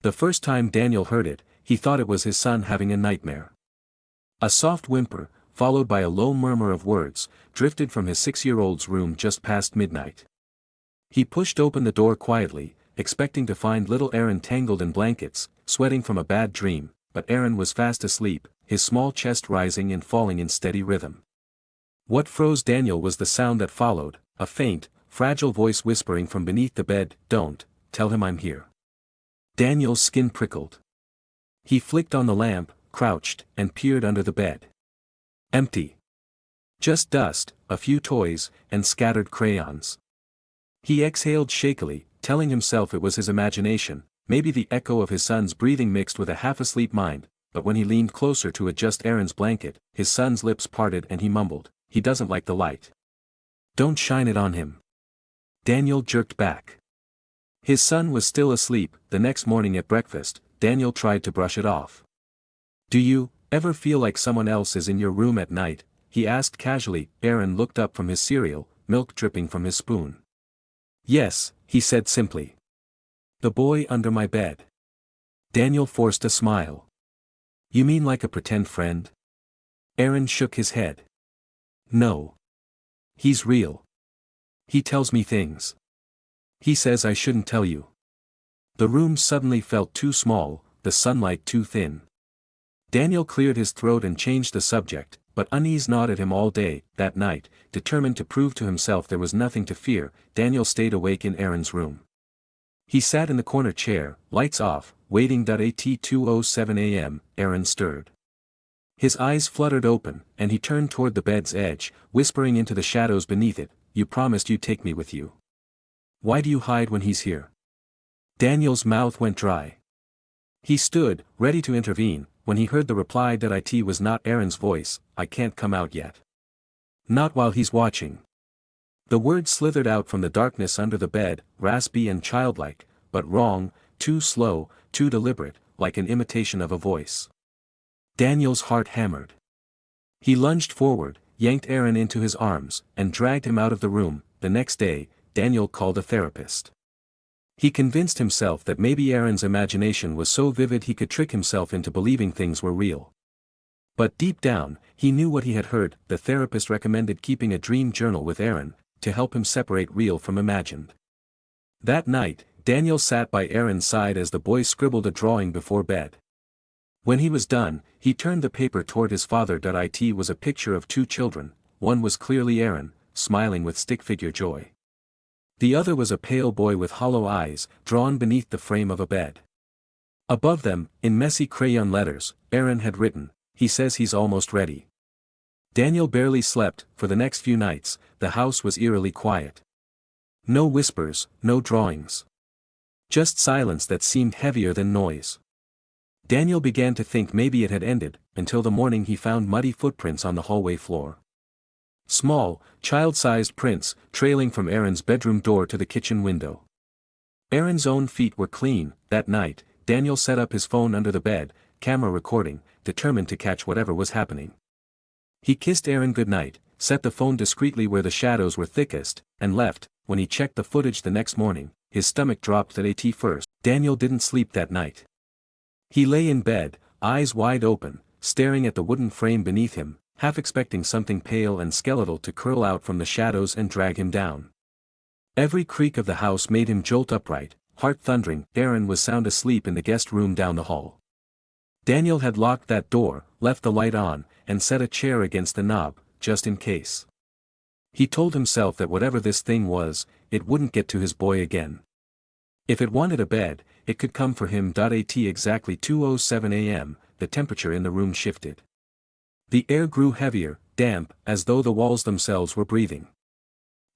The first time Daniel heard it, he thought it was his son having a nightmare. A soft whimper, followed by a low murmur of words, drifted from his 6-year-old's room just past midnight. He pushed open the door quietly, expecting to find little Aaron tangled in blankets, sweating from a bad dream, but Aaron was fast asleep, his small chest rising and falling in steady rhythm. What froze Daniel was the sound that followed, a faint, fragile voice whispering from beneath the bed, "Don't, tell him I'm here." Daniel's skin prickled. He flicked on the lamp, crouched, and peered under the bed. Empty. Just dust, a few toys, and scattered crayons. He exhaled shakily, telling himself it was his imagination, maybe the echo of his son's breathing mixed with a half-asleep mind, but when he leaned closer to adjust Aaron's blanket, his son's lips parted and he mumbled, "He doesn't like the light. Don't shine it on him." Daniel jerked back. His son was still asleep. The next morning at breakfast, Daniel tried to brush it off. "Do you ever feel like someone else is in your room at night?" he asked casually. Aaron looked up from his cereal, milk dripping from his spoon. "Yes," he said simply. "The boy under my bed." Daniel forced a smile. "You mean like a pretend friend?" Aaron shook his head. "No. He's real. He tells me things. He says I shouldn't tell you." The room suddenly felt too small, the sunlight too thin. Daniel cleared his throat and changed the subject, but unease gnawed at him all day. That night, determined to prove to himself there was nothing to fear, Daniel stayed awake in Aaron's room. He sat in the corner chair, lights off, waiting. At 2:07 a.m., Aaron stirred. His eyes fluttered open, and he turned toward the bed's edge, whispering into the shadows beneath it, "You promised you'd take me with you. Why do you hide when he's here?" Daniel's mouth went dry. He stood, ready to intervene, when he heard the reply that it was not Aaron's voice, "I can't come out yet. Not while he's watching." The word slithered out from the darkness under the bed, raspy and childlike, but wrong, too slow, too deliberate, like an imitation of a voice. Daniel's heart hammered. He lunged forward, yanked Aaron into his arms, and dragged him out of the room. The next day, Daniel called a therapist. He convinced himself that maybe Aaron's imagination was so vivid he could trick himself into believing things were real. But deep down, he knew what he had heard. The therapist recommended keeping a dream journal with Aaron, to help him separate real from imagined. That night, Daniel sat by Aaron's side as the boy scribbled a drawing before bed. When he was done, he turned the paper toward his father. It was a picture of two children. One was clearly Aaron, smiling with stick-figure joy. The other was a pale boy with hollow eyes, drawn beneath the frame of a bed. Above them, in messy crayon letters, Aaron had written, "He says he's almost ready." Daniel barely slept. For the next few nights, the house was eerily quiet. No whispers, no drawings. Just silence that seemed heavier than noise. Daniel began to think maybe it had ended, until the morning he found muddy footprints on the hallway floor. Small, child-sized prints, trailing from Aaron's bedroom door to the kitchen window. Aaron's own feet were clean. That night, Daniel set up his phone under the bed, camera recording, determined to catch whatever was happening. He kissed Aaron goodnight, set the phone discreetly where the shadows were thickest, and left. When he checked the footage the next morning, his stomach dropped. At first, Daniel didn't sleep that night. He lay in bed, eyes wide open, staring at the wooden frame beneath him, half expecting something pale and skeletal to curl out from the shadows and drag him down. Every creak of the house made him jolt upright, heart thundering. Aaron was sound asleep in the guest room down the hall. Daniel had locked that door, left the light on, and set a chair against the knob, just in case. He told himself that whatever this thing was, it wouldn't get to his boy again. If it wanted a bed, it could come for him. At exactly 2:07 a.m., the temperature in the room shifted. The air grew heavier, damp, as though the walls themselves were breathing.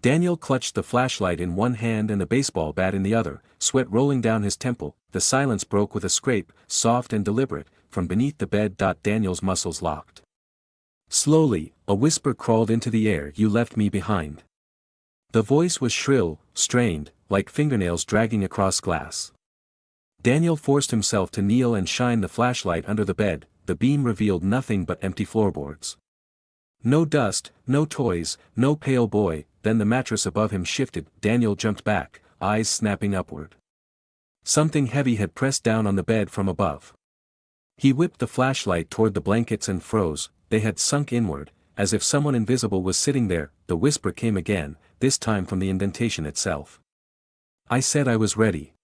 Daniel clutched the flashlight in one hand and the baseball bat in the other, sweat rolling down his temple. The silence broke with a scrape, soft and deliberate, from beneath the bed. Daniel's muscles locked. Slowly, a whisper crawled into the air. "You left me behind." The voice was shrill, strained, like fingernails dragging across glass. Daniel forced himself to kneel and shine the flashlight under the bed. The beam revealed nothing but empty floorboards. No dust, no toys, no pale boy. Then the mattress above him shifted. Daniel jumped back, eyes snapping upward. Something heavy had pressed down on the bed from above. He whipped the flashlight toward the blankets and froze. They had sunk inward, as if someone invisible was sitting there. The whisper came again, this time from the indentation itself. I said I was ready.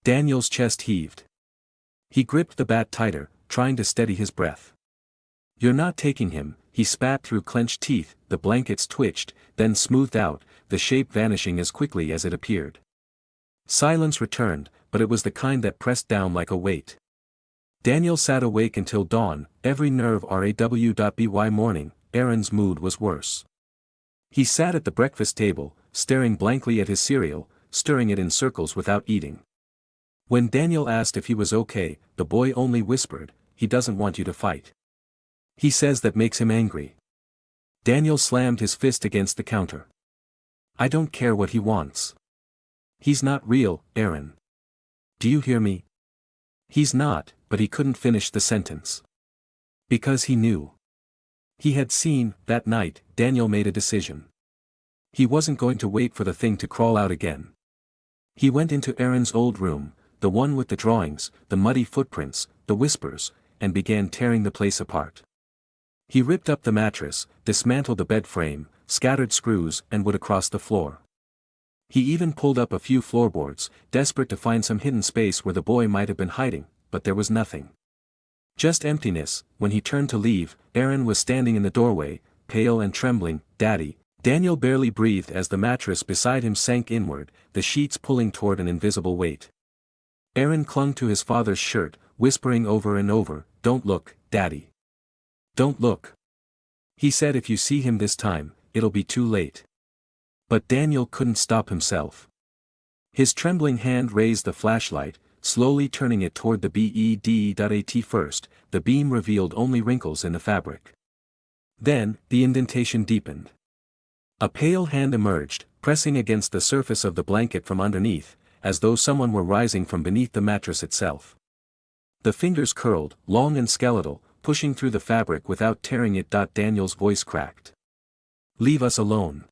Daniel's chest heaved. He gripped the bat tighter, trying to steady his breath. You're not taking him, he spat through clenched teeth. The blankets twitched, then smoothed out, the shape vanishing as quickly as it appeared. Silence returned, but it was the kind that pressed down like a weight. Daniel sat awake until dawn, every nerve raw. Morning, Aaron's mood was worse. He sat at the breakfast table, staring blankly at his cereal, stirring it in circles without eating. When Daniel asked if he was okay, the boy only whispered, "He doesn't want you to fight. He says that makes him angry." Daniel slammed his fist against the counter. "I don't care what he wants. He's not real, Aaron. Do you hear me? He's not," but he couldn't finish the sentence. Because he knew. He had seen. That night, Daniel made a decision. He wasn't going to wait for the thing to crawl out again. He went into Aaron's old room, the one with the drawings, the muddy footprints, the whispers, and began tearing the place apart. He ripped up the mattress, dismantled the bed frame, scattered screws and wood across the floor. He even pulled up a few floorboards, desperate to find some hidden space where the boy might have been hiding, but there was nothing. Just emptiness. When he turned to leave, Aaron was standing in the doorway, pale and trembling. "Daddy." Daniel barely breathed as the mattress beside him sank inward, the sheets pulling toward an invisible weight. Aaron clung to his father's shirt, whispering over and over, "Don't look, Daddy. Don't look." He said if you see him this time, it'll be too late. But Daniel couldn't stop himself. His trembling hand raised the flashlight, slowly turning it toward the bed. First, the beam revealed only wrinkles in the fabric. Then, the indentation deepened. A pale hand emerged, pressing against the surface of the blanket from underneath, as though someone were rising from beneath the mattress itself. The fingers curled, long and skeletal, pushing through the fabric without tearing it. Daniel's voice cracked. "Leave us alone."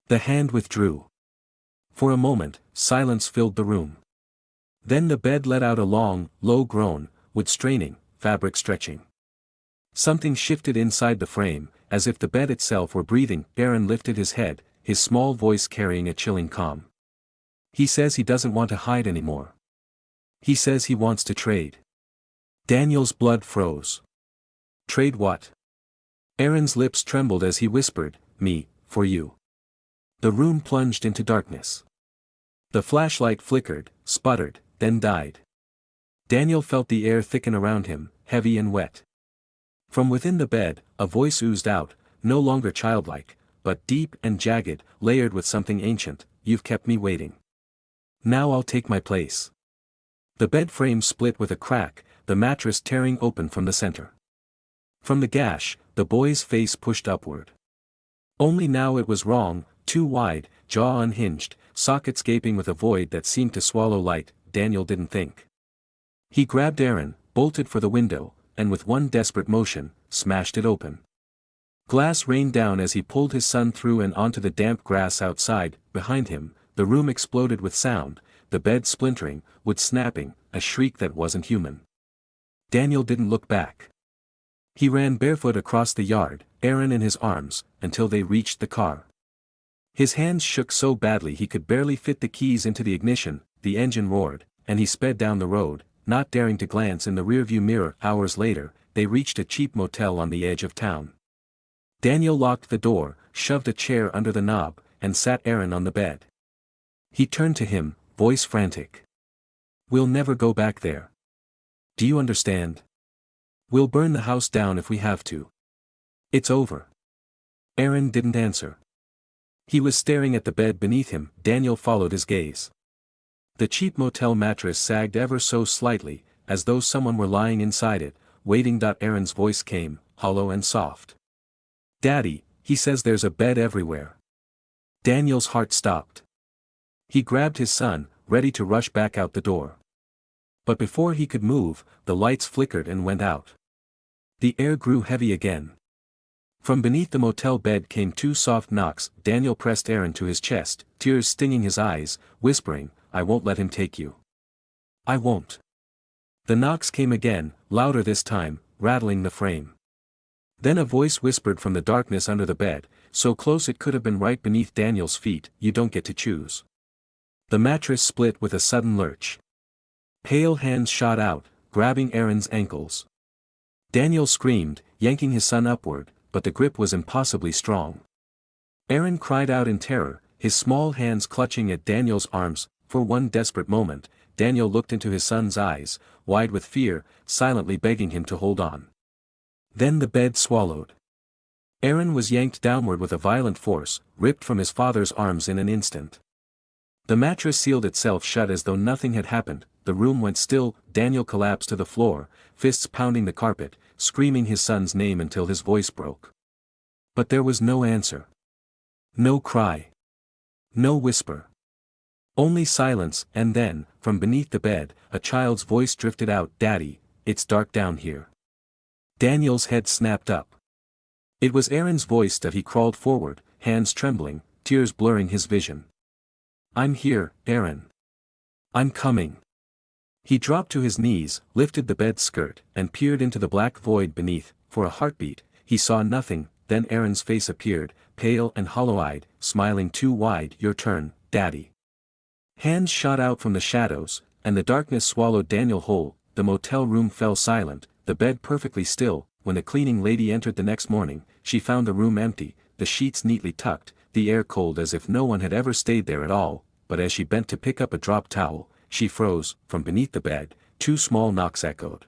The hand withdrew. For a moment, silence filled the room. Then the bed let out a long, low groan, wood straining, fabric stretching. Something shifted inside the frame, as if the bed itself were breathing. Aaron lifted his head, his small voice carrying a chilling calm. "He says he doesn't want to hide anymore. He says he wants to trade." Daniel's blood froze. "Trade what?" Aaron's lips trembled as he whispered, "Me, for you." The room plunged into darkness. The flashlight flickered, sputtered, then died. Daniel felt the air thicken around him, heavy and wet. From within the bed, a voice oozed out, no longer childlike, but deep and jagged, layered with something ancient. "You've kept me waiting. Now I'll take my place." The bed frame split with a crack, the mattress tearing open from the center. From the gash, the boy's face pushed upward. Only now it was wrong, too wide, jaw unhinged, sockets gaping with a void that seemed to swallow light. Daniel didn't think. He grabbed Aaron, bolted for the window, and with one desperate motion, smashed it open. Glass rained down as he pulled his son through and onto the damp grass outside. Behind him, the room exploded with sound, the bed splintering, wood snapping, a shriek that wasn't human. Daniel didn't look back. He ran barefoot across the yard, Aaron in his arms, until they reached the car. His hands shook so badly he could barely fit the keys into the ignition. The engine roared, and he sped down the road, not daring to glance in the rearview mirror. Hours later, they reached a cheap motel on the edge of town. Daniel locked the door, shoved a chair under the knob, and sat Aaron on the bed. He turned to him, voice frantic. "We'll never go back there. Do you understand? We'll burn the house down if we have to. It's over." Aaron didn't answer. He was staring at the bed beneath him. Daniel followed his gaze. The cheap motel mattress sagged ever so slightly, as though someone were lying inside it, waiting. Aaron's voice came, hollow and soft. "Daddy, he says there's a bed everywhere." Daniel's heart stopped. He grabbed his son, ready to rush back out the door. But before he could move, the lights flickered and went out. The air grew heavy again. From beneath the motel bed came two soft knocks. Daniel pressed Aaron to his chest, tears stinging his eyes, whispering, "I won't let him take you. I won't. The knocks came again, louder this time, rattling the frame. Then a voice whispered from the darkness under the bed, so close it could have been right beneath Daniel's feet, "You don't get to choose." The mattress split with a sudden lurch. Pale hands shot out, grabbing Aaron's ankles. Daniel screamed, yanking his son upward, but the grip was impossibly strong. Aaron cried out in terror, his small hands clutching at Daniel's arms. For one desperate moment, Daniel looked into his son's eyes, wide with fear, silently begging him to hold on. Then the bed swallowed. Aaron was yanked downward with a violent force, ripped from his father's arms in an instant. The mattress sealed itself shut as though nothing had happened. The room went still. Daniel collapsed to the floor, fists pounding the carpet, screaming his son's name until his voice broke. But there was no answer. No cry. No whisper. Only silence, and then, from beneath the bed, a child's voice drifted out, "Daddy, it's dark down here." Daniel's head snapped up. It was Aaron's voice that he crawled forward, hands trembling, tears blurring his vision. "I'm here, Aaron. I'm coming." He dropped to his knees, lifted the bed skirt, and peered into the black void beneath. For a heartbeat, he saw nothing. Then Aaron's face appeared, pale and hollow-eyed, smiling too wide. "Your turn, Daddy." Hands shot out from the shadows, and the darkness swallowed Daniel whole. The motel room fell silent, the bed perfectly still. When the cleaning lady entered the next morning, she found the room empty, the sheets neatly tucked, the air cold as if no one had ever stayed there at all. But as she bent to pick up a drop towel, she froze. From beneath the bed, two small knocks echoed.